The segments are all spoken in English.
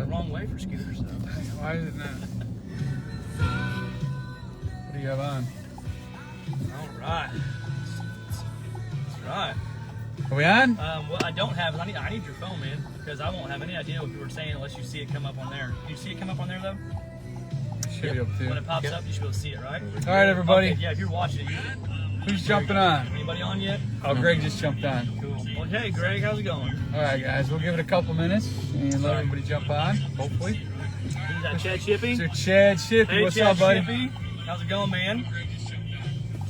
wrong way for scooters, though. Why is it not? What do you have on? All right. That's right. Are we on? What I don't have is I need your phone, man, because I won't have any idea what you were saying unless you see it come up on there. Do you see it come up on there, though? Should be able to. When it pops up, you should be able to see it, right? All right, everybody. Okay, yeah, if you're watching it, Who's jumping on? Anybody on yet? Oh, Greg just jumped on. Cool. Well, hey, Greg, how's it going? All right, guys, we'll give it a couple minutes and let everybody jump on, hopefully. Is that Chad Shippey? Mr. Chad Shippey, Hey, what's Chad up, buddy? Shippey. How's it going, man?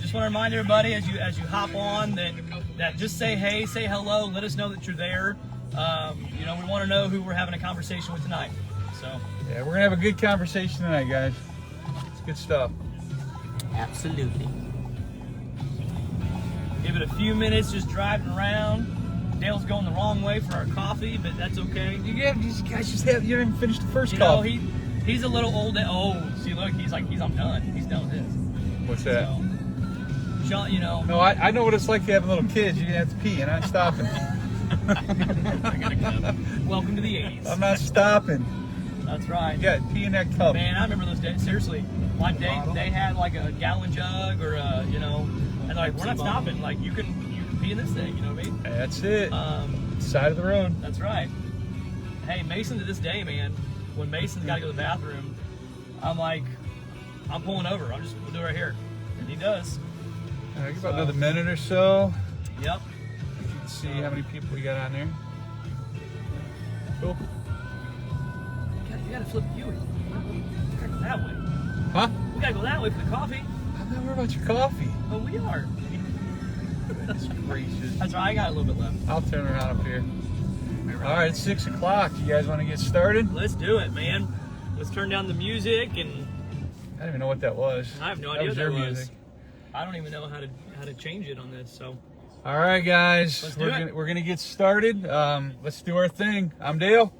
Just want to remind everybody as you hop on that just say hey, say hello, let us know that you're there. You know, we want to know who we're having a conversation with tonight. So Yeah, we're gonna have a good conversation tonight, guys. It's good stuff. Absolutely. give it a few minutes, just driving around. Dale's going the wrong way for our coffee, but that's okay. You guys just have you haven't finished the first You know, coffee. he's a little old. Oh, see, look, I'm done. He's done with this. What's that? So, Sean, you know. No, I know what it's like having little kids. You're gonna have to pee, and I'm stopping. I gotta go. Welcome to the 80s. I'm not stopping. That's right. You got pee in that cup. Man, I remember those days. Seriously, like they had like a gallon jug or you know, and like we're not stopping. Like you can pee in this thing. You know what I mean? That's it. Um, Side of the road. That's right. Hey, Mason to this day, man. When Mason's got to go to the bathroom, I'm like, I'm pulling over. We'll do it right here, and he does. All right, about another minute or so. Yep. You can see how many people we got on there. Cool. You gotta flip you. That way. Huh? We gotta go that way for the coffee. I'm not worried about your coffee. Oh, we are. That's gracious. That's right. I got a little bit left. I'll turn around up here. All right, it's 6 o'clock. You guys want to get started? Let's do it, man. Let's turn down the music, and I don't even know what that was. I have no That idea was what your that was. music. I don't even know how to change it on this. So All right, guys. Let's do it. We're gonna get started. Let's do our thing. I'm Dale.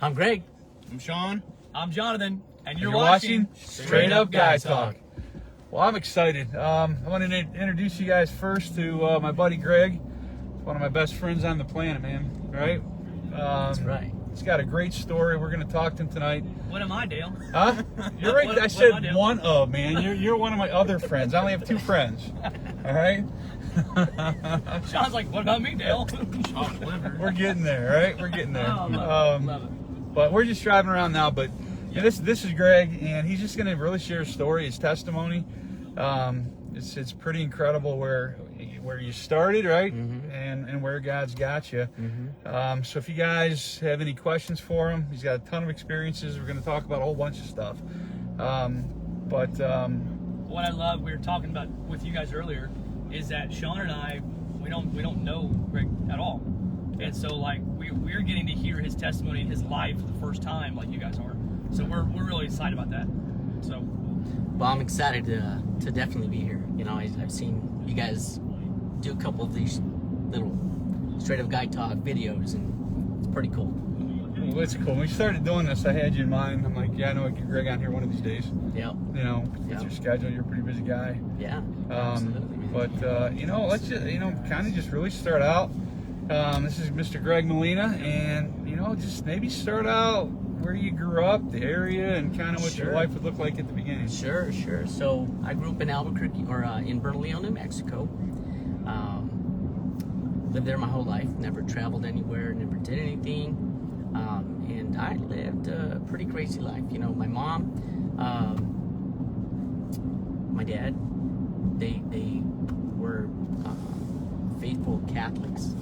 I'm Greg. I'm Sean. I'm Jonathan, and you're watching Straight Up Guy Talk. Well, I'm excited. I want to introduce you guys first to my buddy Greg. One of my best friends on the planet, man. Right? That's right. He's got a great story. We're going to talk to him tonight. What am I, Dale? Huh? You're right. What I am I said doing? one of, man. You're one of my other friends. I only have 2 friends. All right? Sean's like, what about me, Dale? We're getting there, right? We're getting there. Oh, love it. But we're just driving around now. But this is Greg, and he's just going to really share his story, his testimony. It's pretty incredible where you started, right? Mm-hmm. And where God's got you. Mm-hmm. So if you guys have any questions for him, he's got a ton of experiences. We're going to talk about a whole bunch of stuff. What I love, we were talking about with you guys earlier, is that Sean and I, we don't know Greg at all, and so like we're getting to hear his testimony in his life for the first time, like you guys are. So we're really excited about that. So. Well, I'm excited to definitely be here. You know, I've seen you guys do a couple of these little Straight Up Guy Talk videos, and it's pretty cool. Well, it's cool. When we started doing this, I had you in mind. I'm like, yeah, I know I get Greg on here one of these days. Yep. You know, with your schedule, you're a pretty busy guy. Yeah. Absolutely. But you know, let's just kind of just really start out. This is Mr. Greg Molina, and you know, just maybe start out where you grew up, the area, and kind of what your life would look like at the beginning. Sure. So I grew up in Albuquerque, or in Bernalillo, New Mexico. Lived there my whole life. Never traveled anywhere. Never did anything. And I lived a pretty crazy life. You know, my mom, my dad, they were faithful Catholics.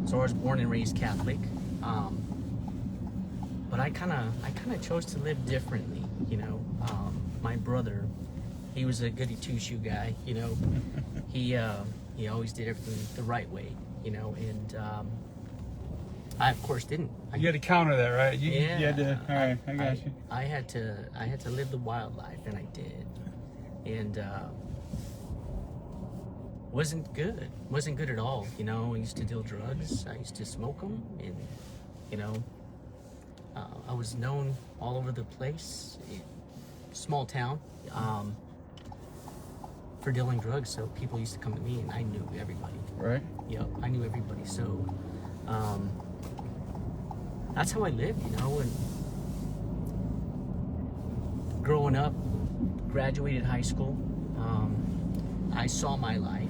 So I was born and raised Catholic. But I kind of chose to live differently. You know, my brother, he was a goody two-shoe guy. You know, he always did everything the right way. You know, and I of course didn't. You had to counter that, right? You had to. All right, I got you. I had to live the wild life, and I did, and wasn't good at all. You know, I used to deal drugs. I used to smoke them, and you know, I was known all over the place, small town, for dealing drugs. So people used to come to me, and I knew everybody. Right. Yep, I knew everybody. So. that's how I lived, you know. And growing up, graduated high school, I saw my life.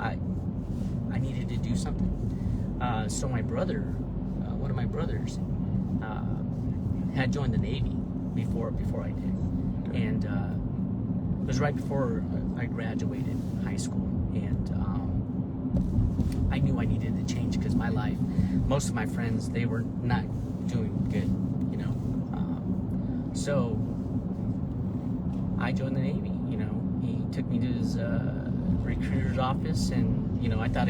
I needed to do something. So my brother, one of my brothers, had joined the Navy before I did, and it was right before I graduated high school, and I knew I needed to change because my life, most of my friends, they were not doing good, you know. So I joined the Navy. You know, he took me to his recruiter's office, and you know, I thought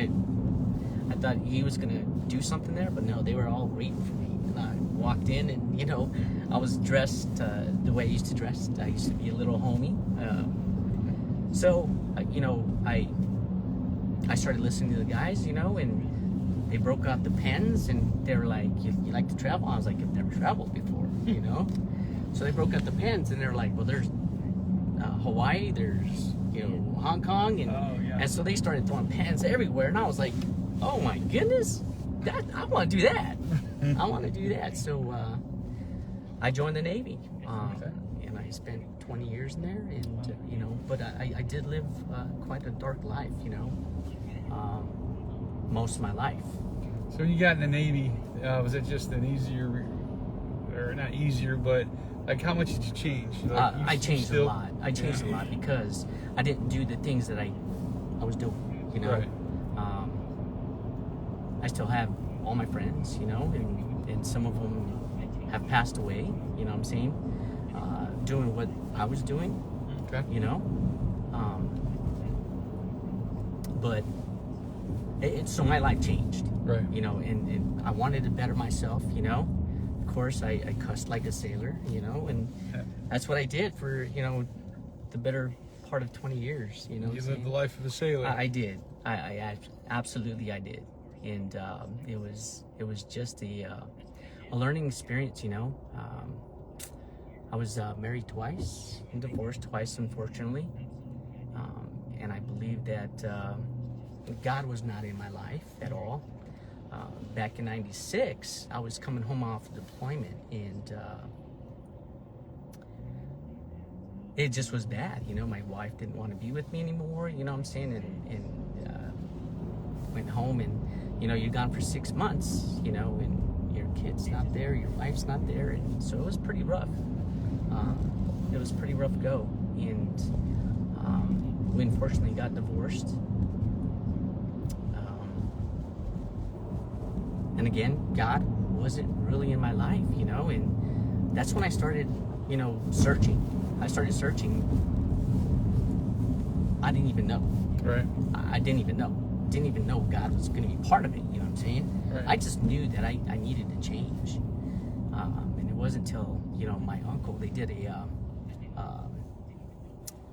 he was gonna do something there, but no, they were all waiting for me. And I walked in, and you know, I was dressed the way I used to dress. I used to be a little homey. So you know, I started listening to the guys, you know, and they broke out the pens, and they were like, "You like to travel?" I was like, "I've never traveled before," you know. So they broke out the pens, and they're like, "Well, there's Hawaii, there's, you know, Hong Kong," and so they started throwing pens everywhere, and I was like, "Oh my goodness, I want to do that. I want to do that." So I joined the Navy, and I spent 20 years in there, and you know, but I did live quite a dark life, you know, most of my life. So when you got in the Navy, was it just an easier, or not easier, but like how much did you change? Like, I changed a lot. I changed a lot because I didn't do the things that I was doing, you know. Right. I still have all my friends, you know, and some of them have passed away, you know what I'm saying, doing what I was doing, Okay. you know. But so my life changed, Right. you know, and I wanted to better myself, you know. Of course, I cussed like a sailor, you know, and that's what I did for, you know, the better part of 20 years, you know. You lived the life of a sailor. I did. I absolutely I did, and it was just a learning experience, you know. I was married twice and divorced twice, unfortunately, and I believe that God was not in my life at all. Back in '96, I was coming home off deployment, and it just was bad. You know, my wife didn't want to be with me anymore, you know what I'm saying? And went home, and, you know, you're gone for 6 months, you know, and your kid's not there, your wife's not there. And so it was pretty rough. It was pretty rough go. And we unfortunately got divorced. And again, God wasn't really in my life, you know, and that's when I started, you know, searching. I started searching. I didn't even know. Right. I didn't even know. Didn't even know God was going to be part of it, you know what I'm saying? Right. I just knew that I needed to change. And it wasn't until, you know, my uncle, they did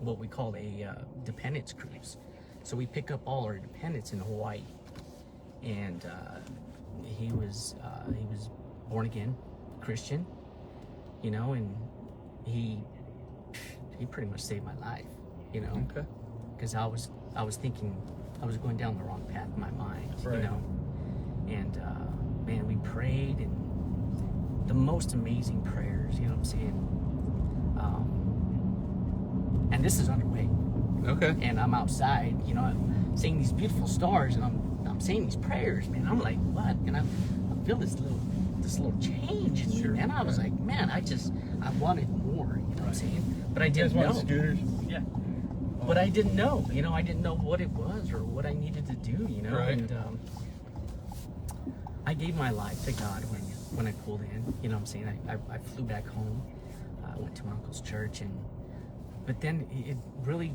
what we call a dependence cruise. So we pick up all our dependents in Hawaii. And he was born again Christian, you know, and he pretty much saved my life, you know. Okay. Because I was thinking I was going down the wrong path in my mind, Right. you know. And man, we prayed, and the most amazing prayers, you know what I'm saying. And this is underway, Okay. and I'm outside, you know, I'm seeing these beautiful stars, and I'm saying these prayers, man. I'm like, what? And I feel this little change in me, and I was like, man, I wanted more, you know what I'm saying? But I You guys didn't want know. scooters? Yeah. But I didn't know, you know, I didn't know what it was or what I needed to do, you know. Right. And I gave my life to God when I pulled in, you know what I'm saying. I flew back home, I went to my uncle's church, but then it really,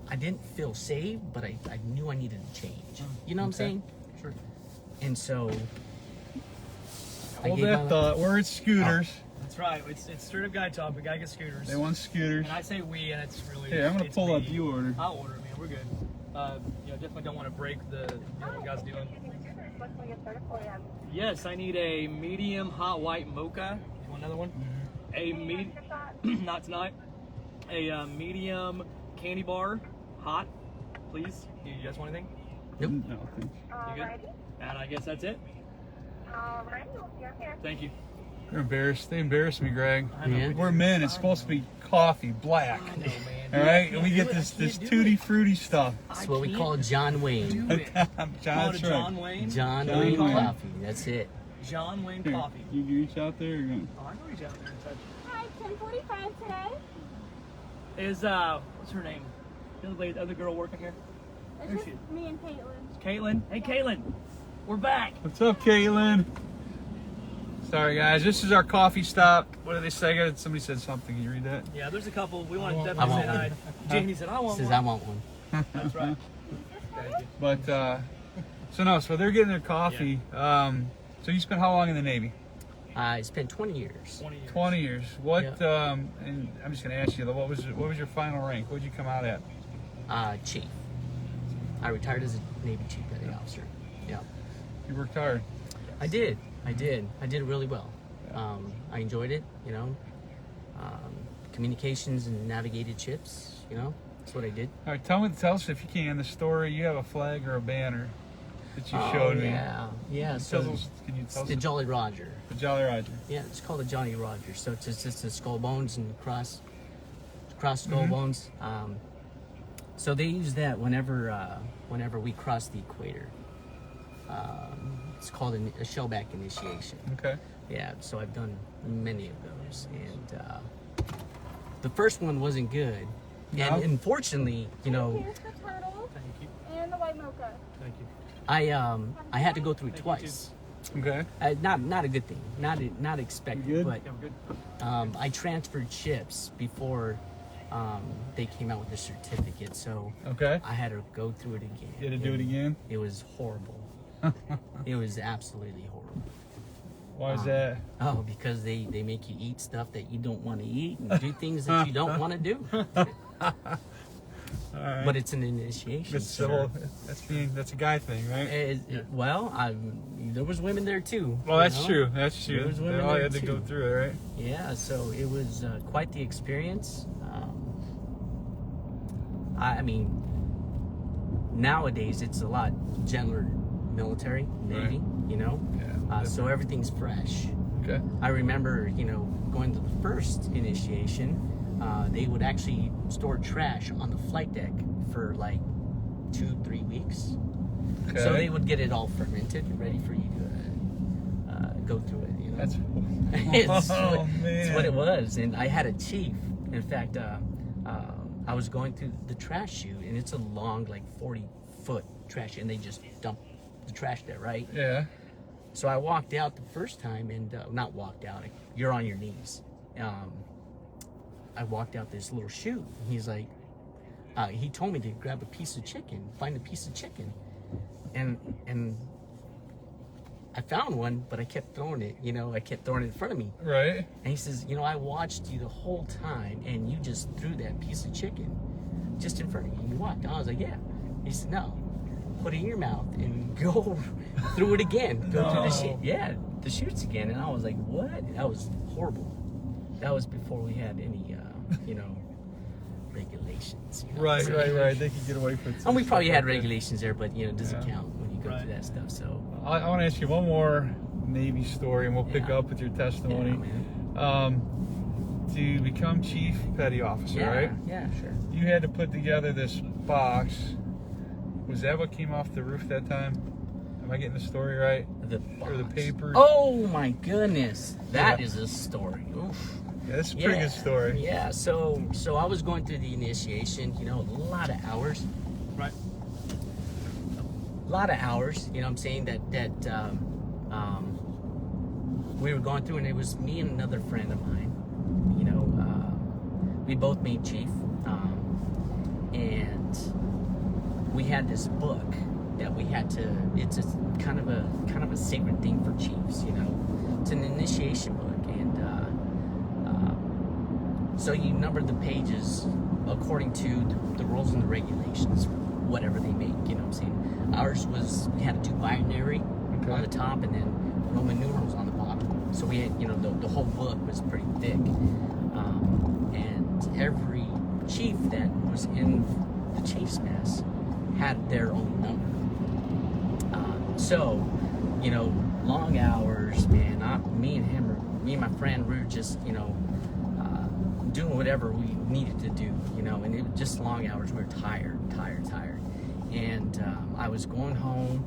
I didn't feel saved, but I knew I needed to change, you know what I'm Okay. saying? Sure. And so I Hold gave my that life- thought. We're at scooters. That's right. It's straight up guy talk. We gotta get scooters. They want scooters. And I say we, and it's really. Here, I'm gonna it's pull me. up. You order. I'll order it, man. We're good. You know, definitely don't want to break the, you know, what you guys doing. Yes, I need a medium hot white mocha. You want another one? A not tonight. A medium candy bar, hot, please. You guys want anything? Nope. No, thanks. You good? And I guess that's it. Alright, we'll be Thank you. They're embarrassed. They embarrass me, Greg. I know. Yeah. We're men. It's supposed to be coffee, black. I know, man. All right, and we get this tutti frutti stuff. That's what we call John Wayne. Do it. Call it John, a John Wayne. John John Wayne Wayne. coffee. That's it. John Wayne Here, coffee. you reach out there. Or go? Oh, I know he's out there in touch. Hi, 10:45 today. Is what's her name? The other lady, the other girl working here. It's There just she is. me and Caitlin. Caitlin. Hey, Caitlin. We're back. What's up, Caitlin? Sorry, guys. This is our coffee stop. What did they say? Somebody said something. Can you read that? Yeah, there's a couple. We want to want I definitely want say hi. Jamie said, I want Says one. I want one. That's right. But so they're getting their coffee. So you spent how long in the Navy? I spent 20 years. 20 years. 20 years. What? Yeah. And I'm just gonna ask you, what was your final rank? What did you come out at? Chief. I retired as a Navy Chief Petty Officer. Yeah. You worked hard. I did really well. I enjoyed it, you know. Communications and navigated ships, you know. That's what I did. All right, tell us if you can the story. You have a flag or a banner that you showed me. Yeah. So Can you it's tell us the Jolly Roger. the Jolly Roger? Yeah, it's called the Johnny Roger. So it's just the skull bones and cross skull Mm-hmm. bones. So they use that whenever we cross the equator. It's called a shellback initiation. Okay. Yeah, so I've done many of those, and the first one wasn't good. No? And unfortunately, you know, Here's the turtle Thank you. and the white mocha. Thank you. I had to go through it Thank you, twice. Okay. Not a good thing, not expected, You good? but Yeah, we're good. I transferred ships before they came out with the certificate, so Okay. I had to go through it again. You had to do it And again? It was horrible. It was absolutely horrible. Why is that? Oh, because they make you eat stuff that you don't want to eat and do things that you don't want to do. All right. But it's an initiation. It's so, that's a guy thing, right? well, there was women there too. Well, you that's know? true. That's true. There was They women all there, had to go too. through it, right? Yeah, so it was quite the experience. I mean, nowadays it's a lot gentler military, Navy, Right. you know? Yeah. So everything's fresh. Okay. I remember, you know, going to the first initiation, they would actually store trash on the flight deck for like 2-3 weeks. Okay. So they would get it all fermented, ready for you to go through it. You know? That's. it's, man. it's what it was. And I had a chief. In fact, I was going through the trash chute, and it's a long, like 40-foot trash, and they just dump the trash there, right? Yeah. So I walked out the first time, and not walked out. You're on your knees. I walked out this little chute, and he's like, he told me to grab a piece of chicken, find a piece of chicken, and I found one, but I kept throwing it. You know, I kept throwing it in front of me. Right. And he says, you know, I watched you the whole time, and you just threw that piece of chicken just in front of you. You walked. I was like, yeah. He said, no, put it in your mouth and go through it again. Go through the chute. Yeah, the chutes again. And I was like, what? That was horrible. That was before we had any, you know, regulations. You know? Right. So- Right. They could get away with it. And we probably had regulations there, but, you know, it doesn't Yeah. count when you go Right. through that stuff. So, I want to ask you one more Navy story, and we'll pick Yeah. up with your yeah, testimony. man. To become Chief Petty Officer, Yeah, right? yeah, sure. You had to put together this box. Was that what came off the roof that time? Am I getting the story right? The Or the box. papers? Oh my goodness, that Yeah. is a story. Oof. Yeah, that's a pretty good story. Yeah, so I was going through the initiation, you know, a lot of hours. Right. A lot of hours, you know what I'm saying, that we were going through, and it was me and another friend of mine, you know, we both made chief, and we had this book that we had to, it's a kind of a sacred thing for chiefs, you know, it's an initiation book, and so you number the pages according to the rules and the regulations, whatever they make, you know what I'm saying. Ours was, we had to do binary Okay. on the top and then Roman numerals on the bottom. So we had, you know, the whole book was pretty thick. And every chief that was in the chief's mess had their own number. So, you know, long hours, man. and my friend, we were just, doing whatever we needed to do, and it was just long hours. We were tired. And I was going home,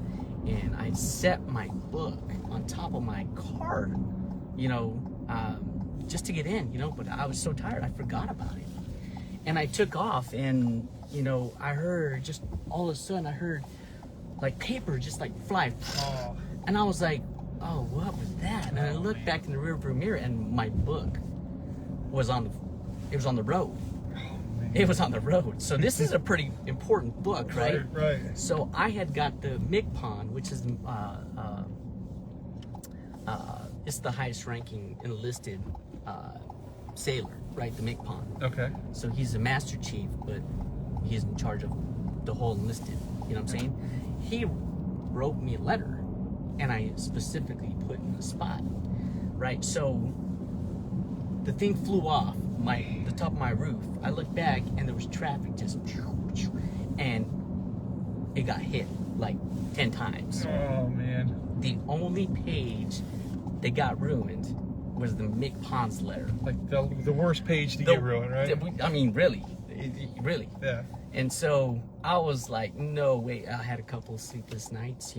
and I set my book on top of my car, just to get in, but I was so tired, I forgot about it. And I took off, and, I heard just all of a sudden, I heard like paper just like fly. Oh. And I was like, oh, what was that? And I looked back in the rearview mirror, and my book was on the road. It was on the road. So this is a pretty important book, right? Right. So I had got the MCPON, which is it's the highest ranking enlisted sailor, right? The MCPON. Okay. So he's a master chief, but he's in charge of the whole enlisted. You know what I'm saying? He wrote me a letter, and I specifically put in the spot, right? So the thing flew off the top of my roof. I looked back, and there was traffic just, and it got hit like 10 times. Oh man. The only page that got ruined was the MCPON's letter. Like the worst page to get ruined, right? I mean, really. Really. Yeah. And so I was like, no, wait, I had a couple sleepless nights,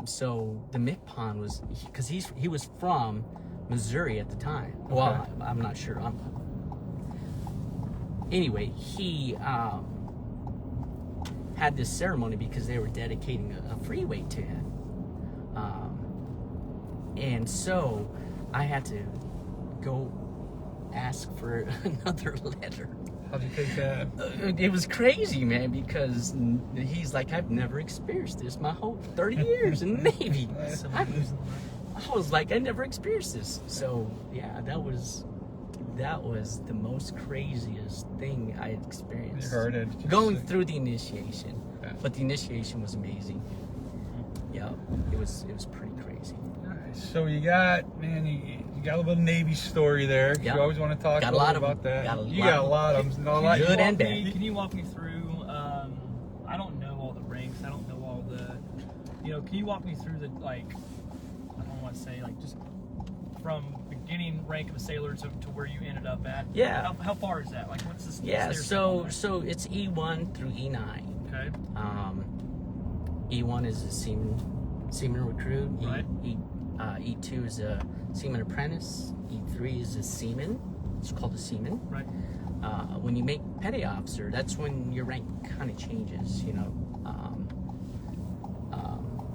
So the MCPON was, because he was from Missouri at the time. Okay. Well, I'm not sure. Anyway, he had this ceremony because they were dedicating a freeway to him. And so I had to go ask for another letter. How'd you take that? It was crazy, man, because he's like, I've never experienced this my whole 30 years in the Navy. I was like, I never experienced this. So yeah, that was the most craziest thing I had experienced. You heard it. Going through the initiation. Yeah. But the initiation was amazing. Yeah, it was pretty crazy. Nice. So you got a little bit of Navy story there. Yeah. You always want to talk Got a a little lot bit of about them. that. Got a You lot got a of lot of them. A lot. Good and bad. Can you walk me through? I don't know all the ranks. I don't know all the. Can you walk me through the I don't want to say just from beginning rank of a sailor to where you ended up at? Yeah. How far is that? What's this? Yeah. So it's E1 through E9. Okay. E1 is a seaman recruit. Right. E2 is a seaman apprentice. E3 is a seaman. It's called a seaman. Right. When you make petty officer, that's when your rank kind of changes,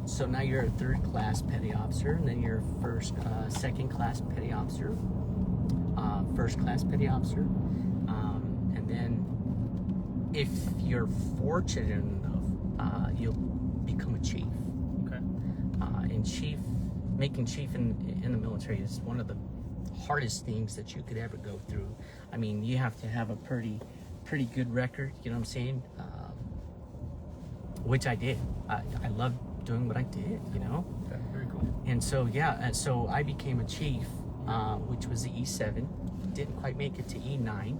So now you're a third class petty officer, and then you're second class petty officer, first class petty officer, and then if you're fortunate enough, you'll become a chief. Okay. And making chief in the military is one of the hardest things that you could ever go through. I mean, you have to have a pretty good record, you know what I'm saying? Which I did. I loved doing what I did, Okay, very cool. And so, so I became a chief, which was the E7. Didn't quite make it to E9.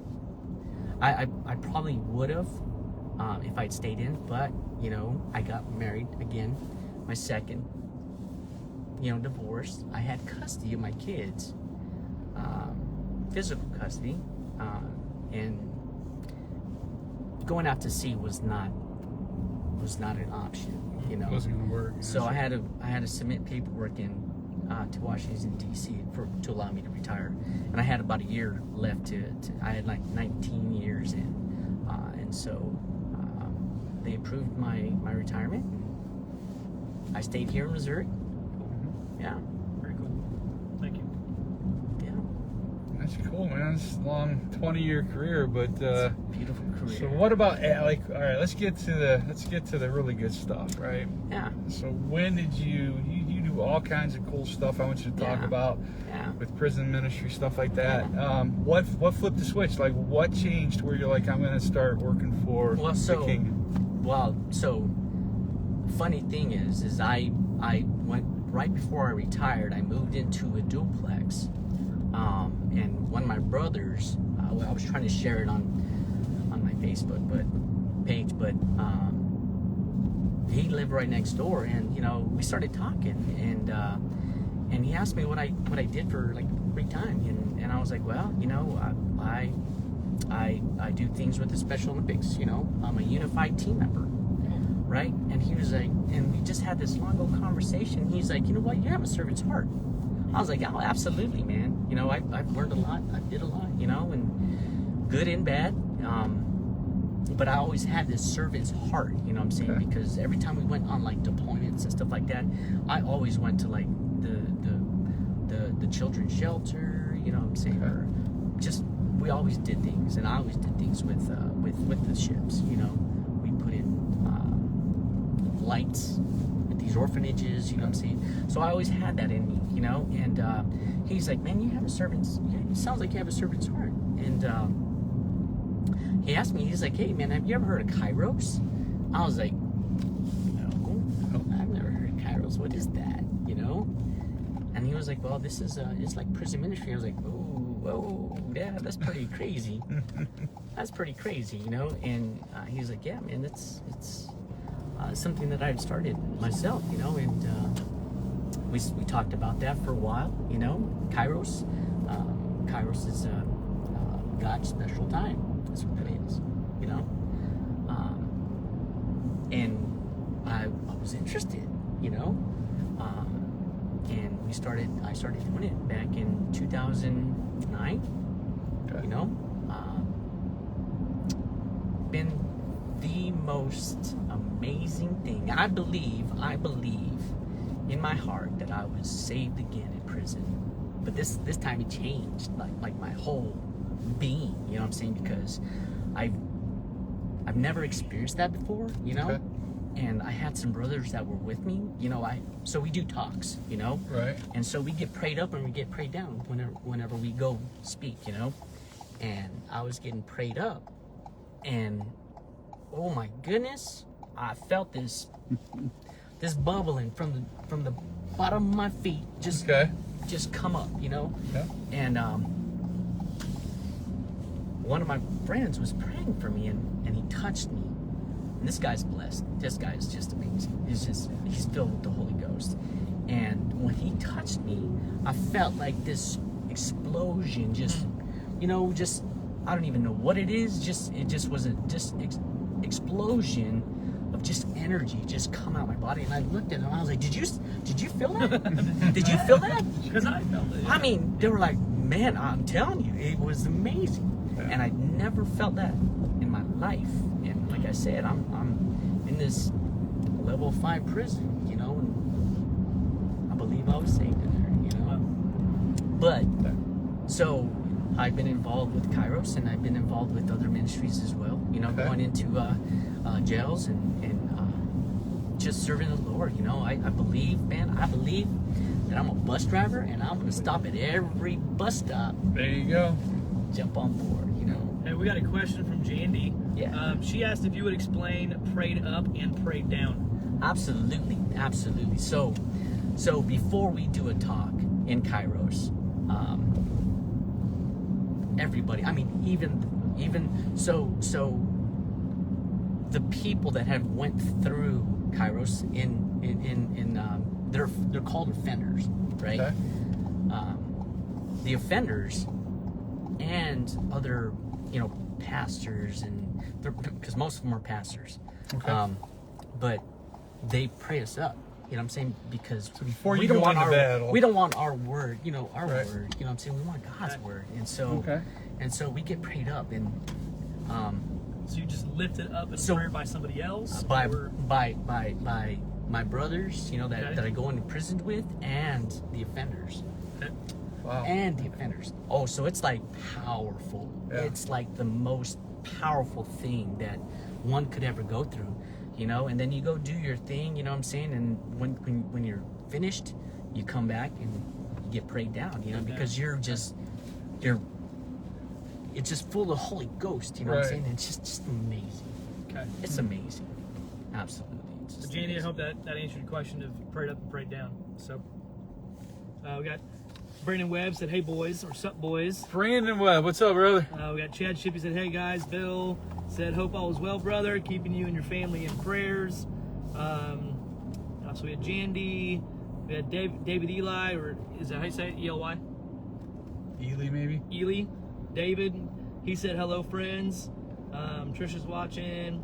I probably would have if I'd stayed in, but, I got married again, my second, divorced. I had custody of my kids, physical custody, and going out to sea was not an option, It wasn't gonna work. So I had to submit paperwork in to Washington D.C. to allow me to retire, and I had about a year left I had like 19 years in, and so they approved my retirement. I stayed here in Missouri. Yeah. Very cool. Thank you. Yeah. That's cool, man. It's a long 20-year career, but Beautiful career. so what about all right? Let's get to the really good stuff, right? Yeah. So when did you do all kinds of cool stuff? I want you to talk Yeah. about Yeah. with prison ministry stuff like that. What flipped the switch? Like what changed where you're like, I'm going to start working for the king? Well, so funny thing is I went right before I retired. I moved into a duplex, and one of my brothers. I was trying to share it on my Facebook page, but he lived right next door, and we started talking, and he asked me what I did for like free time, and I was like, well, you know, I do things with the Special Olympics. You know, I'm a unified team member, right? And he was like, and we just had this long old conversation. He's like, you know what, you have a servant's heart. I was like, oh, absolutely, man. You know, I've learned a lot. I did a lot, you know, and good and bad. But I always had this servant's heart, you know what I'm saying? Okay. Because every time we went on like deployments and stuff like that, I always went to like the children's shelter, you know what I'm saying? Okay. Or just, we always did things, and I always did things with the ships, you know. We put in lights at these orphanages, you know what I'm saying? So I always had that in me, you know. And he's like, man, you have a servant's, it sounds like you have a servant's heart. And he asked me, he's like, hey man, have you ever heard of Kairos? I was like, no, I've never heard of Kairos. What is that? You know? And he was like, well, this is it's like prison ministry. I was like, whoa, yeah, that's pretty crazy. That's pretty crazy, you know? And he's like, yeah, man, it's something that I've started myself, you know. And we talked about that for a while, you know. Kairos, Kairos is God's special time. That's what it is, you know. And I was interested, you know. And I started doing it back in 2009. Okay. You know, been the most amazing thing. I believe in my heart that I was saved again in prison. But this time it changed, like my whole being. You know what I'm saying? Because I've never experienced that before. You know. Okay. And I had some brothers that were with me, you know. So we do talks, you know, Right. and so we get prayed up and we get prayed down whenever we go speak, you know. And I was getting prayed up, and oh my goodness, I felt this bubbling from the bottom of my feet just come up, you know. Yeah. And one of my friends was praying for me, and he touched me. And this guy's blessed. This guy is just amazing. He's filled with the Holy Ghost. And when he touched me, I felt like this explosion, I don't even know what it is. It just was a explosion of just energy just come out my body. And I looked at him and I was like, did you feel that? Did you feel that? Because I felt it. I mean, they were like, man, I'm telling you, it was amazing. Yeah. And I never felt that in my life. And like I said, I'm in this level 5 prison, you know, and I believe I was saved in there, you know. But so I've been involved with Kairos, and I've been involved with other ministries as well, you know, Okay. going into jails and just serving the Lord, you know. I believe that I'm a bus driver, and I'm going to stop at every bus stop, There you go. jump on board, you know. Hey, we got a question from Jandy. Yeah. She asked if you would explain prayed up and prayed down. Absolutely. So before we do a talk in Kairos, everybody, I mean, even so the people that have went through Kairos they're called offenders, right? Okay. The offenders and other, you know, pastors, and because most of them are pastors, Okay. but they pray us up. You know what I'm saying? Because before we you don't go want into our battle. we don't want our word, you know, our Right. word. You know what I'm saying? We want God's word, and so Okay. we get prayed up, and So you just lift it up in So- prayer by somebody else? by or- my brothers, you know, that, Okay. that I go into prison with, and the offenders. Okay. Wow. And the offenders. Oh, so it's like powerful. Yeah. It's like the most powerful thing that one could ever go through, you know. And then you go do your thing, you know what I'm saying. And when you're finished, you come back and you get prayed down, you know, Okay. because it's just full of the Holy Ghost, you know what I'm Right. saying. And it's just amazing. Okay. It's amazing. Absolutely. It's So, just Jandy, I amazing. hope that answered your question of prayed up and prayed down. So, we got Brandon Webb said, hey, boys, or sup, boys. Brandon Webb, what's up, brother? We got Chad Shippey said, hey, guys. Bill said, hope all is well, brother. Keeping you and your family in prayers. So we had Jandy. We We had David Eli, or is that how you say it? ELY? Ely, maybe. Ely, David. He said hello, friends. Trisha's watching.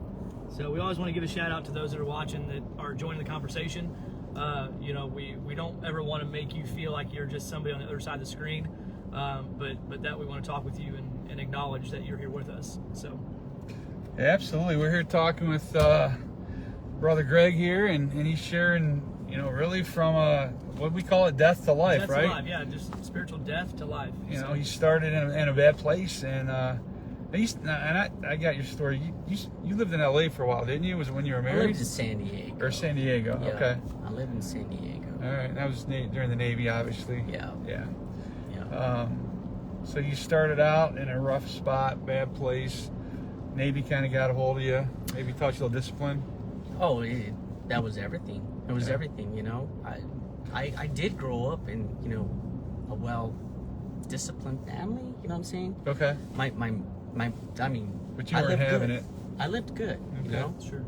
So we always want to give a shout out to those that are watching, that are joining the conversation. You know, we don't ever want to make you feel like you're just somebody on the other side of the screen, but that we want to talk with you and acknowledge that you're here with us. So Yeah, absolutely. We're here talking with Brother Greg here, and he's sharing, you know, really from what we call it, death to life, that's right? life, yeah, just spiritual death to life. You know, So, he started in a bad place, and I got your story. You lived in LA for a while, didn't you? Was it when you were I married? lived in San Diego. Or San Diego? Yeah, Okay. I lived in San Diego. All right. That was during the Navy, obviously. Yeah. Yeah. Yeah. So you started out in a rough spot, bad place. Navy kind of got a hold of you. Maybe taught you a little discipline. Oh, that was everything. It was Yeah. everything, you know. I did grow up in, you know, a well-disciplined family. You know what I'm saying? Okay. My I mean, But you I weren't lived having good. it. I lived good, you Okay. know. Sure.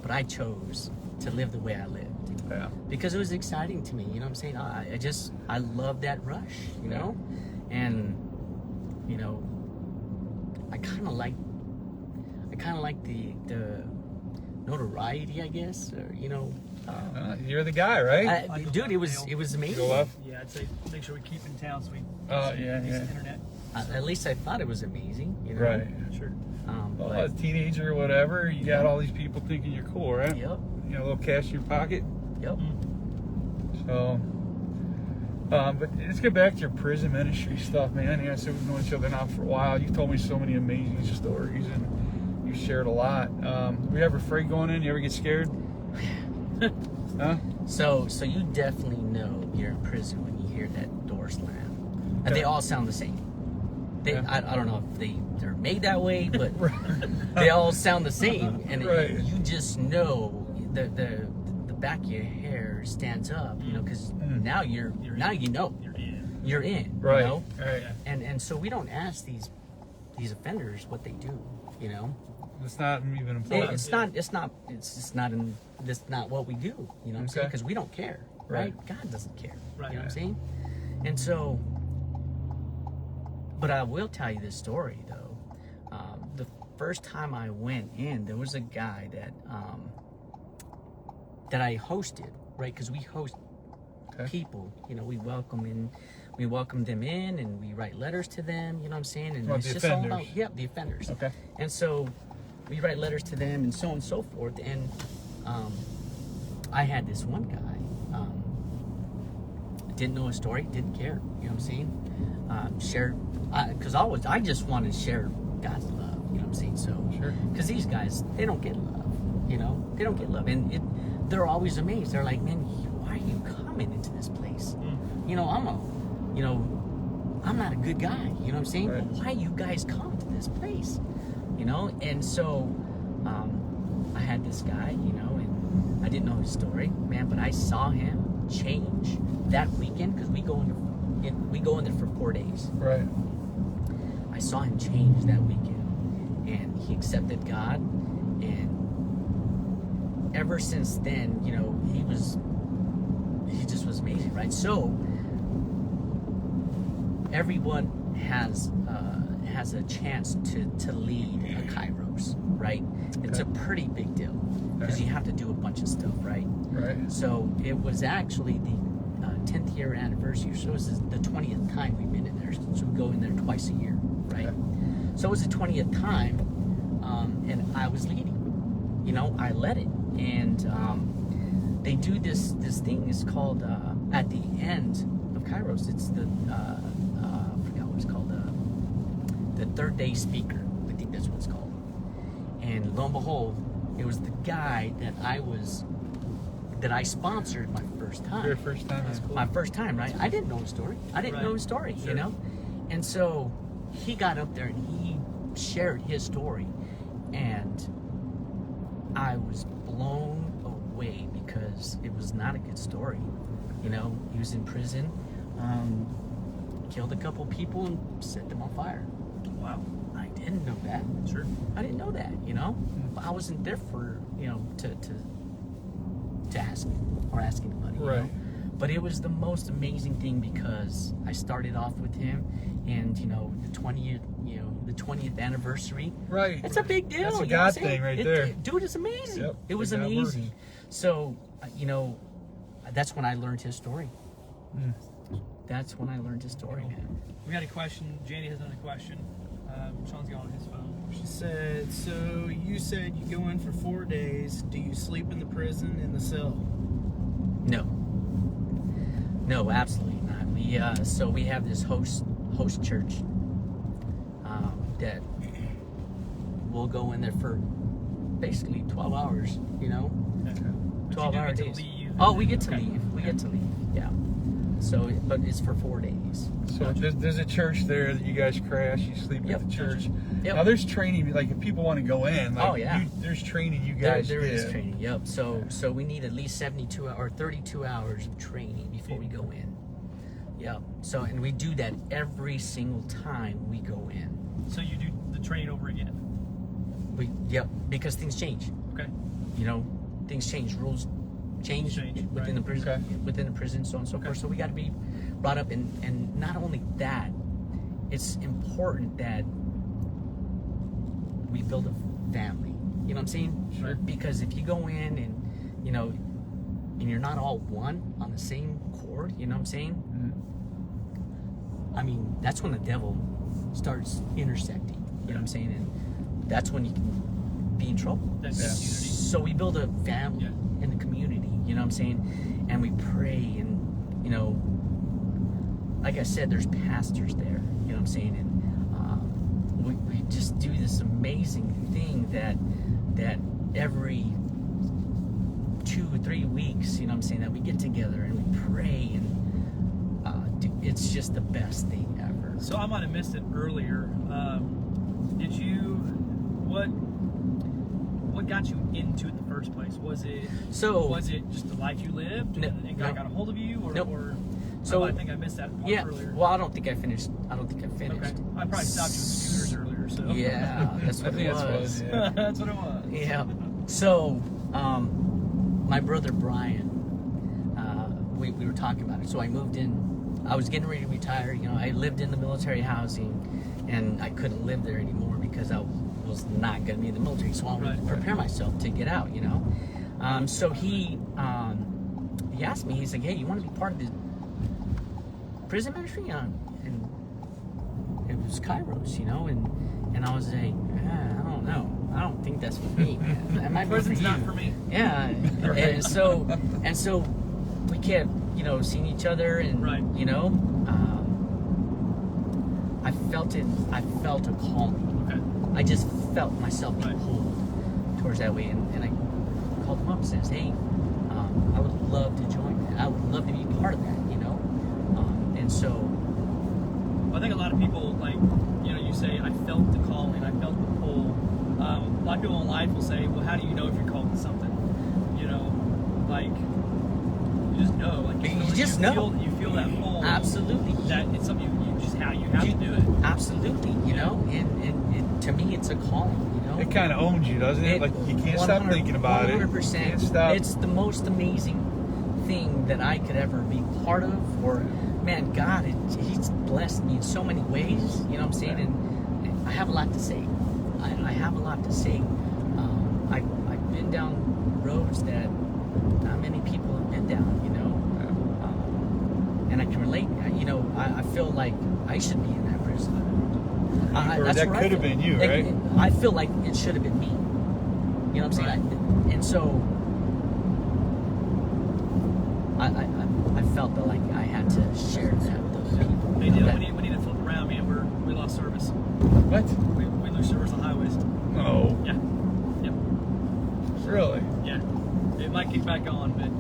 But I chose to live the way I lived Yeah. because it was exciting to me. You know what I'm saying? I love that rush, you know, and you know, I kind of like the notoriety, I guess, or you know. You're the guy, right? Dude, it was amazing. Go left. Yeah, I'd say make sure we keep in town so we Oh, yeah, decent yeah. internet. At least I thought it was amazing, you know. Right. Sure. Well, But, as a teenager or whatever, you got all these people thinking you're cool, right? yep, You know, a little cash in your pocket. yep. So, but let's get back to your prison ministry stuff, man. Yeah, so we've known each other now for a while. You've told me so many amazing stories, and you shared a lot. Were you ever afraid going in? You ever get scared? Huh? So you definitely know you're in prison when you hear that door slam, and Okay. they all sound the same. Yeah. I don't know if they're made that way, but they all sound the same, and Right. you just know the back of your hair stands up, you know, because now you know You're in. you're in, Right. you know, Right. and so we don't ask these offenders what they do, you know. It's not even important. It's not what we do, you know what I'm saying? Okay. Because we don't care, Right. right? God doesn't care, Right. you know what I'm saying? And so, but I will tell you this story though. The first time I went in, there was a guy that I hosted, right? Because we host Okay. people, you know, we welcome them in, and we write letters to them, you know what I'm saying? And About it's the just all offenders. about, the offenders. Okay. And so we write letters to them and so on and so forth. And I had this one guy, didn't know his story, didn't care, you know what I'm saying? Shared, because I just wanted to share God's love, you know what I'm saying? So, Sure. because these guys, they don't get love, you know? They don't get love. And they're always amazed. They're like, man, why are you coming into this place? You know, I'm not a good guy, you know what I'm saying? Right. But why you guys come to this place? You know, and so I had this guy, you know, and I didn't know his story, man, but I saw him change that weekend because we go in there for 4 days. Right. I saw him change that weekend, and he accepted God, and ever since then, you know, he just was amazing, right? So everyone has a chance to lead a Kairos, right? It's a pretty big deal because Okay. you have to do a bunch of stuff, right? Right. So it was actually the 10th year anniversary, so it was the 20th time we've been in there. So we go in there twice a year, right? Okay. So it was the 20th time, and I was leading. You know, I led it, and they do this thing. It's called at the end of Kairos. It's the I forgot what it's called. The third day speaker. I think that's what it's called. And lo and behold, it was the guy that I sponsored my first time. Your first time. That's cool. My first time, right? I didn't know his story. Right. You Sure. know? And so he got up there and he shared his story. And I was blown away because it was not a good story. You know, he was in prison, killed a couple people and set them on fire. Wow. I didn't know that. Sure. I didn't know that, you know? But I wasn't there for, you know, to ask or ask anybody. You Right. know? But it was the most amazing thing because I started off with him, and the 20th anniversary. Right. It's a big deal. That's a you know what I'm God saying? thing right there. Dude, it's amazing. Yep, It was the God amazing. works. So, that's when I learned his story. Mm. That's when I learned his story, man. We got a question. Janie has another question. Sean's got on his phone. She said, so you said you go in for 4 days. Do you sleep in the prison in the cell? No, absolutely not. We have this host church that we'll go in there for basically 12 hours. 12-hour Get to days. leave. Oh, we get to Okay. leave. We get to leave. Yeah. So, but it's for 4 days. So there's a church there that you guys crash. You sleep Yep. at the church. Yep. Now there's training. Like if people want to go in, like Oh, yeah. there's training you There guys is did. training. Yep. So we need at least 72 or 32 hours of training before we go in. Yep. So and we do that every single time we go in. So you do the training over again. Because things change. Okay. Things change. Rules change within right. the prison, Okay. within the prison, so on and so forth. So we got to be brought up, and not only that, it's important that we build a family. You know what I'm saying? Sure. Because if you go in and and you're not all one on the same chord, you know what I'm saying? Mhm. I mean, that's when the devil starts intersecting. You know what I'm saying? And that's when you can be in trouble. That's Yeah. unity. So we build a family Yeah. in the community, you know what I'm saying? And we pray, and like I said, there's pastors there, you know what I'm saying? And we just do this amazing thing that every 2 or 3 weeks, you know what I'm saying, that we get together and we pray, and it's just the best thing ever. So I might have missed it earlier. What got you into it in the first place? Was it just the life you lived and God got a hold of you, or? Nope. Or So I think I missed that part yeah, earlier. well, I don't think I finished. Okay, I probably stopped you with scooters earlier. So yeah, that's I what think it that's what it was. was. Yeah. that's what it was. Yeah. So, my brother Brian, we were talking about it. So I moved in. I was getting ready to retire. I lived in the military housing, and I couldn't live there anymore because I was not going to be in the military. So I wanted to prepare myself to get out. So he asked me. He's like, "Hey, you want to be part of the prison ministry?" And it was Kairos, and I was like, I don't know. I don't think that's for me, man. That might be Prison's for you. not for me. Yeah, and so we kept, seeing each other, and Right. I felt it. I felt a calling. Okay. I just felt myself being Right. pulled towards that way, and I called him up and says, "Hey, I would love to join that. I would love to be part of that, and so." I think a lot of people, you say, I felt the calling, I felt the pull. A lot of people in life will say, well, how do you know if you're called to something? You just know. You just know. You feel that pull. Absolutely. That it's something you just have to do it. Absolutely, and to me, it's a calling, It kind of owns you, doesn't it? Like you can't stop 100 thinking about it. 100%. Can't stop. It's the most amazing thing that I could ever be part of. Or, man, God, He's blessed me in so many ways. You know what I'm saying? And I have a lot to say. I have a lot to say. I've been down roads that not many people have been down. And I can relate. I feel like I should be in that prison. Or That's that where I could have feel. been you, right? I feel like it should have been me. You know what I'm saying? And so I felt that like I had to share that with those people. Hey, Dylan, That- we need to flip around, man. We lost service. What? We lose service on highways. No. Yeah. Yep. Really? Yeah. It might kick back on, but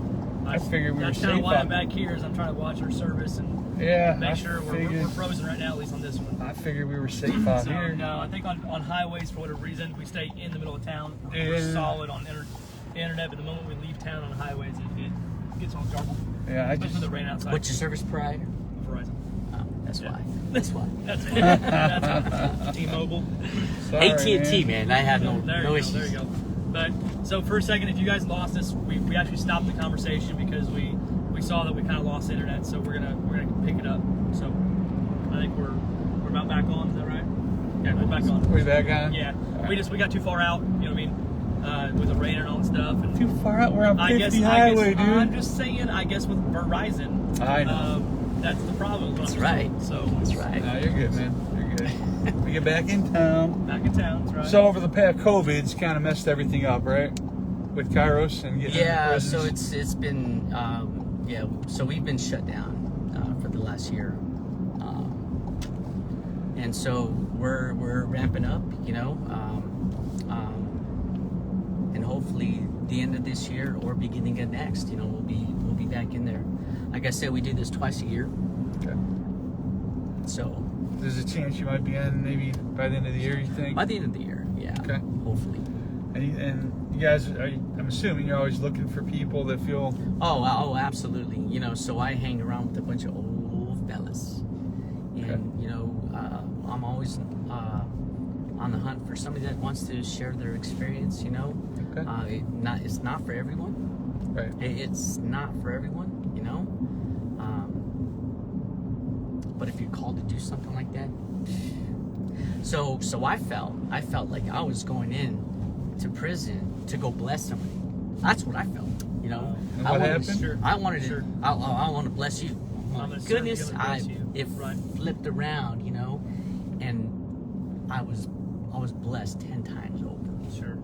I figured we were that's kind safe of why out- I'm back here. Is I'm trying to watch our service and Yeah. make I sure we're figured, frozen right now, at least on this one. I figured we were safe out So here. no, I think on highways, for whatever reason, we stay in the middle of town. We're Yeah. solid on internet, but the moment we leave town on highways, it gets all garbled. Yeah, I Especially just. with the rain outside. What's your service provider? Verizon. Oh, that's Yeah. why. That's why. That's why. That's why. T-Mobile. Sorry, AT&T, man. I have no There you go. issues. There you go. But so for a second, if you guys lost us, we actually stopped the conversation because we we saw that we kind of lost internet, so we're gonna pick it up. So I think we're about back on. Is that right? Yeah, we're back on. We back on? Yeah, we got too far out. You know what I mean? With the rain and all that stuff. And Too far out. We're on 50 I guess highway, dude. I'm just saying. I guess with Verizon, I know. that's the problem. That's right. So That's right. No, you're good, man. You're good. We get back in town. back in town. That's right. So over the past COVID's kind of messed everything up, right? With Kairos and getting Yeah, into so prisons. it's been so we've been shut down for the last year, and so we're ramping up, you know, and hopefully the end of this year or beginning of next, you know, we'll be back in there. Like I said, we do this twice a year, Okay. so There's a chance you might be in maybe by the end of the year, you think? by the end of the year, yeah, Okay. hopefully. And you guys, I'm assuming you're always looking for people that feel. Oh, absolutely. You know, so I hang around with a bunch of old fellas, and Okay. you know, I'm always on the hunt for somebody that wants to share their experience. You know, Okay. it's not for everyone. Right. It's not for everyone. You know, but if you're called to do something like that, so I felt like I was going in to prison to go bless somebody. That's what I felt. You know, And I what wanted, happened? Sure. I wanted Sure. to. I want to bless you. I'm My gonna serve goodness, you, I'm gonna bless you. it Right. flipped around, you know, and I was blessed 10 times over. Sure.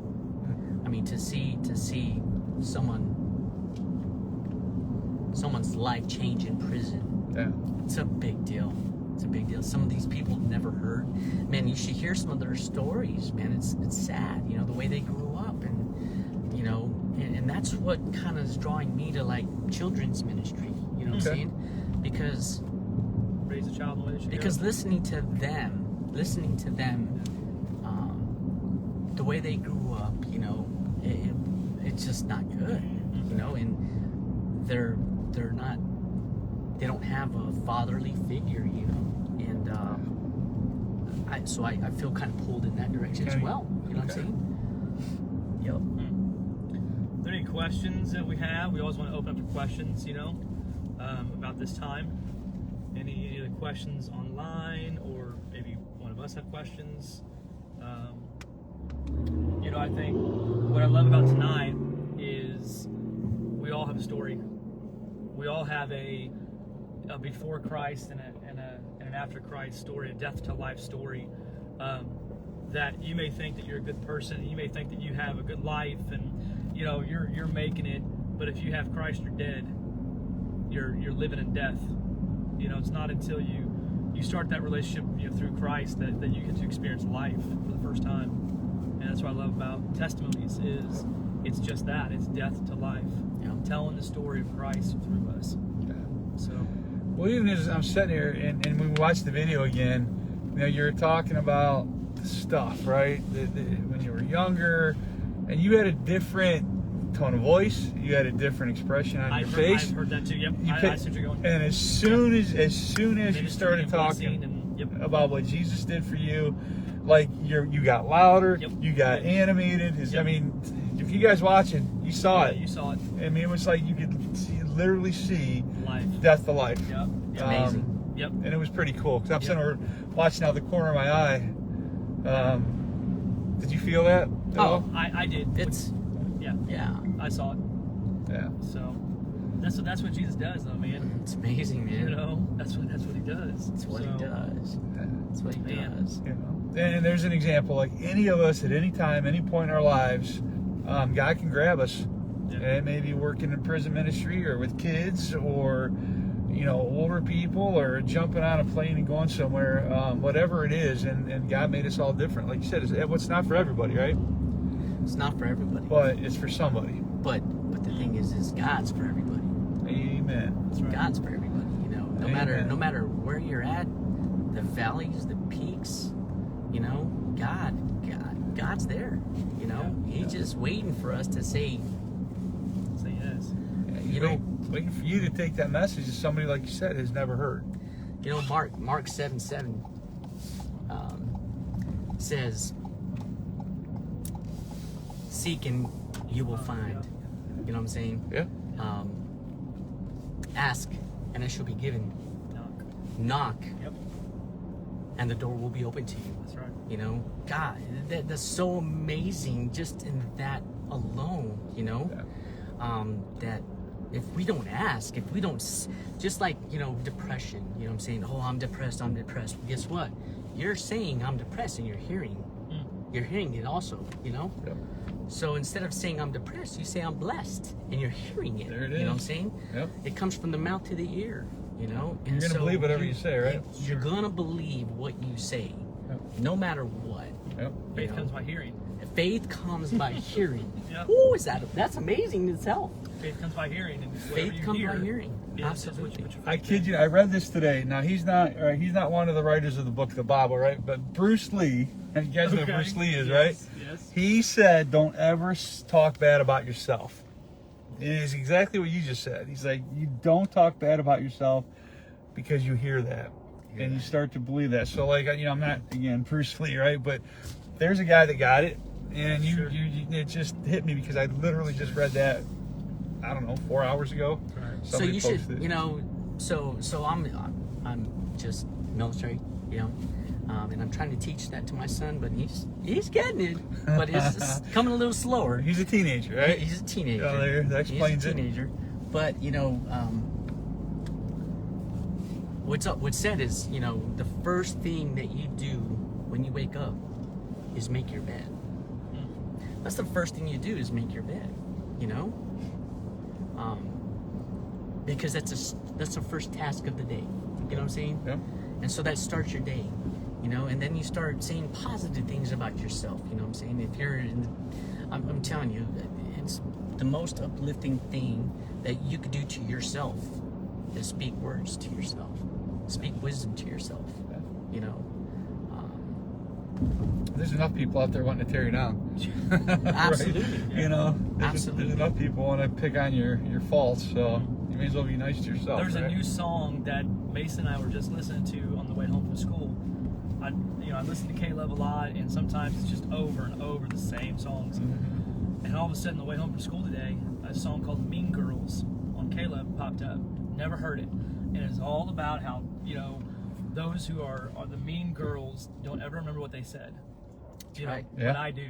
I mean, to see someone's life change in prison, Yeah. it's a big deal. It's a big deal. Some of these people never heard. Man, you should hear some of their stories, man. It's sad, you know, the way they grew up, and you know, and that's what kind of is drawing me to like children's ministry. You know what I'm Okay. saying? Because Raise a child in the way they should go. listening to them, the way they grew up, you know, it's just not good, you know, and they don't have a fatherly figure, you know, and I feel kind of pulled in that direction as Okay. well. You know what I'm Okay. saying? Yep. Are there any questions that we have? We always want to open up for questions, you know, about this time. Any other questions online, or maybe one of us have questions? You know, I think what I love about tonight is we all have a story. We all have a before Christ and an after Christ story, a death to life story. That you may think that you're a good person, you may think that you have a good life, and you know you're making it. But if you have Christ, you're dead. You're living in death. You know, it's not until you start that relationship, you know, through Christ that you get to experience life for the first time. And that's what I love about testimonies is it's just that, it's death to life. Yeah. Telling the story of Christ through us. So Well, even as I'm sitting here and we watch the video again, you know, you're talking about the stuff, right? When you were younger, and you had a different tone of voice, you had a different expression on your face. I've heard that too. Yep, You I pick- see what you're going. And as soon as you Ministry started and blessing talking and, yep. about what Jesus did for you, like you got louder, Yep. you got animated. I Yep. mean, if you guys watching, you saw Yeah, it. you saw it. I mean, it was like you could literally see Life. death to life. Yep. Yep. Amazing. Yep. And it was pretty cool because I'm Yep. sitting there watching out the corner of my eye. Did you feel that? At all? I did. It's Yeah, I saw it. Yeah. So that's what Jesus does, though, man. it's amazing, man. You know, that's what he does. It's what he So, does. That's what he Man. does. You know, and there's an example. Like any of us at any time, any point in our lives, God can grab us. Yeah. And maybe working in prison ministry or with kids or, you know, older people or jumping on a plane and going somewhere, whatever it is. And God made us all different. Like you said, it's not for everybody, right? It's not for everybody. But it's for somebody. But the thing is God's for everybody. Amen. That's right. God's for everybody. You know, no Amen. matter where you're at, the valleys, the peaks, you know, God's there. You know, He's just waiting for us to say, Say yes. Yeah, You know- waiting for you to take that message that somebody, like you said, has never heard. you know, Mark 7:7 says, "Seek and you will find." You know what I'm saying? Yeah. Ask, and it shall be given. Knock. Knock, Yep. and the door will be open to you. That's right. You know, God, that's so amazing just in that alone, you know? That if we don't ask, if we don't, just like, you know, depression, you know what I'm saying? Oh, I'm depressed. Well, guess what? You're saying I'm depressed and you're hearing it also, you know? Yep. So instead of saying I'm depressed, you say I'm blessed and you're hearing it. There it You know what I'm is. saying? Yep. It comes from the mouth to the ear, you know? You're gonna believe whatever you say, right? You're gonna believe what you say, Yep. no matter what. Yep. Faith know. comes by hearing. Faith comes by hearing. Yep. Ooh, that's amazing in itself. Faith comes by hearing, and whatever Faith you comes hear, by hearing. yes, is Absolutely. what your I faith kid is. you. I read this today. Now he's not one of the writers of the book, the Bible, right? But Bruce Lee, and you guys know who Okay. Bruce Lee is, Yes, right? Yes. He said, "Don't ever talk bad about yourself." It is exactly what you just said. He's like, "You don't talk bad about yourself because you hear that, and you start to believe that." So, like, you know, I'm not again Bruce Lee, right? But there's a guy that got it, and Sure. it just hit me because I literally just read that. I don't know, 4 hours ago. Right. So Somebody you should, posted it. you know, so I'm just military, you know, and I'm trying to teach that to my son, but he's getting it, but it's coming a little slower. He's a teenager, right? He's a teenager. Oh, there, that explains He's a it. teenager. But you know, what's said is, you know, the first thing that you do when you wake up is make your bed. That's the first thing you do is make your bed. You know, because that's the first task of the day. You know what I'm saying? Yeah. And so that starts your day, you know, and then you start saying positive things about yourself. You know what I'm saying? If you're I'm telling you, it's the most uplifting thing that you could do to yourself is speak words to yourself, speak wisdom to yourself, you know. There's enough people out there wanting to tear you down. Absolutely. Right? You know, Absolutely. there's enough people want to pick on your faults, so you may as well be nice to yourself. There's a right? new song that Mason and I were just listening to on the way home from school. I listen to Caleb a lot, and sometimes it's just over and over the same songs. Mm-hmm. And all of a sudden, on the way home from school today, a song called "Mean Girls" on Caleb popped up. Never heard it, and it's all about how, you know, those who are the mean girls don't ever remember what they said. You know, Right. Yeah. but I do.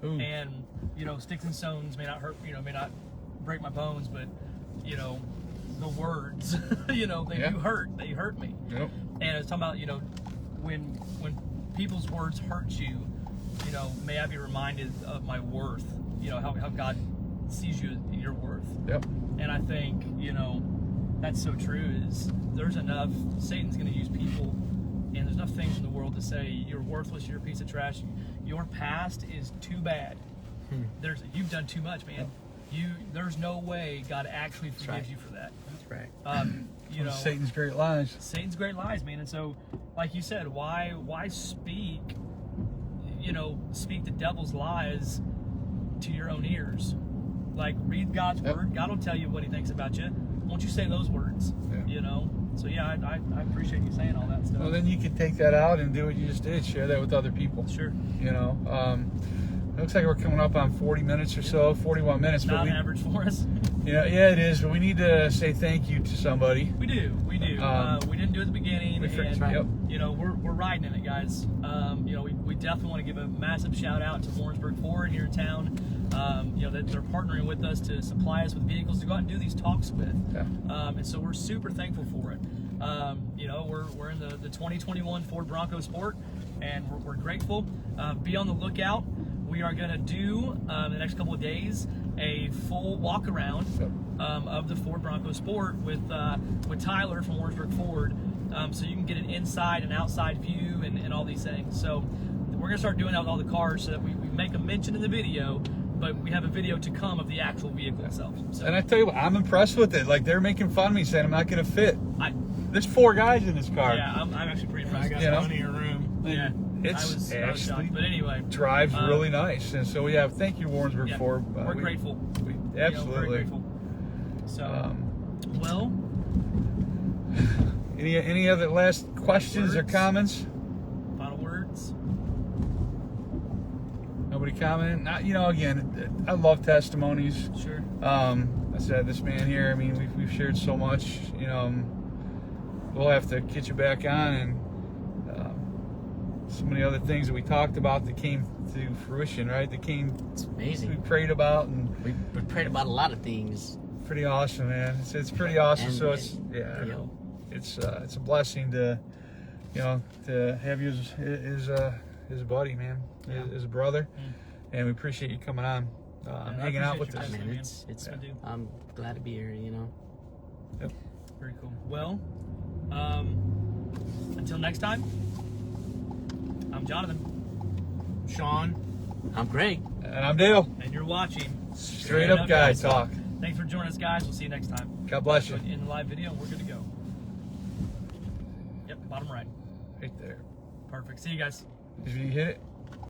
Ooh. And, you know, sticks and stones may not hurt, you know, may not break my bones, but, you know, the words, you know, they Yeah. do hurt. They hurt me. Yep. And it's talking about, you know, when people's words hurt you, you know, may I be reminded of my worth, you know, how God sees you, your worth. Yep. And I think, you know, that's so true, is there's enough, Satan's going to use people, and there's enough things in the world to say you're worthless, you're a piece of trash, your past is too bad. You've done too much, man. There's no way God actually forgives right. you for that. That's right. You know, Satan's great lies. Satan's great lies, man. And so, like you said, why speak, you know, speak the devil's lies to your own ears? Like, read God's Yep. word. God will tell you what he thinks about you. Won't you say those words? Yeah. You know? So yeah, I appreciate you saying all that stuff. Well, then you can take that out and do what you just did. Share that with other people. Sure. You know, it looks like we're coming up on 40 minutes or so, 41 minutes. Not But an average for us. yeah, it is. But we need to say thank you to somebody. We do. We didn't do it at the beginning, and Yep. you know we're riding in it, guys. You know we definitely want to give a massive shout out to Warrensburg Ford here in town. You know that they're partnering with us to supply us with vehicles to go out and do these talks with, Yeah. and so we're super thankful for it. You know we're in the 2021 Ford Bronco Sport, and we're grateful. Be on the lookout. We are going to do in the next couple of days a full walk around of the Ford Bronco Sport with Tyler from Warrensburg Ford, so you can get an inside and outside view and all these things. So we're going to start doing that with all the cars, so that we make a mention in the video, but we have a video to come of the actual vehicle itself. So And I tell you what, I'm impressed with it. Like, they're making fun of me saying I'm not going to fit. There's 4 guys in this car. yeah, I'm actually pretty I impressed. got You know? plenty of room. Yeah, It's I was actually shocked. But anyway, drives really nice. And so, yeah, thank you, Warrensburg yeah, Ford. we're grateful. We, You know, very absolutely. grateful. So, well, Any other last questions or Words? comments? final words. Nobody commenting? Not, you know, again, I love testimonies. Sure. said, this man here, I mean, we've shared so much, you know. We'll have to get you back on, and so many other things that we talked about that came to fruition, right? That came, It's we amazing. prayed about, and We prayed about a lot of things. pretty awesome, man. It's pretty awesome. And So it's it's a blessing to, you know, to have you as a buddy, man, as a brother, and we appreciate you coming on, I hanging out with appreciate us. your Man, man. it's I do. I'm glad to be here, you know. Yep. Very cool. Well, until next time, I'm Jonathan, Sean. I'm Greg. And I'm Dale. and you're watching Straight Up Guy Talk. Thanks for joining us, guys. We'll see you next time. God bless you. In the live video, we're good to go. Yep, bottom right. Right there. Perfect. See you guys. Did you hit it?